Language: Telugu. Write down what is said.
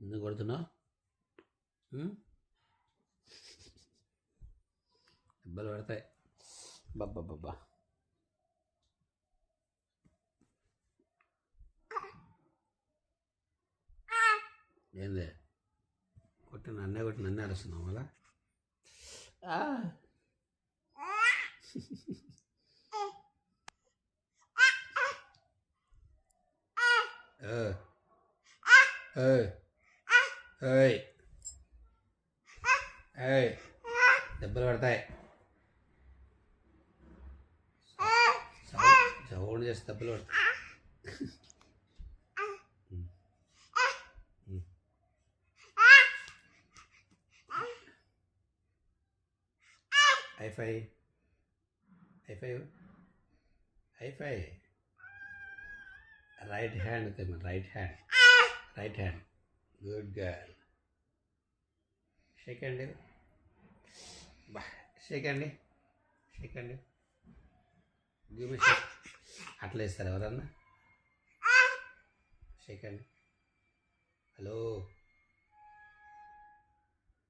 ఎందుకు కొడుతున్నావు? దెబ్బలు పడతాయి. బాబ్బా ఏంది కొట్టి నన్నే అరుస్తున్నావు మళ్ళా? దెబ్బలు పడతాయి. సౌండ్ చేసి దెబ్బలు పడతాయి. High five high five high five. Right hand తెమ్మ. Right hand. Good girl. Shake అండి. షేక్ అండి. Give me shake. అట్లా ఇస్తారు ఎవరన్నా? షేక్ అండి. హలో.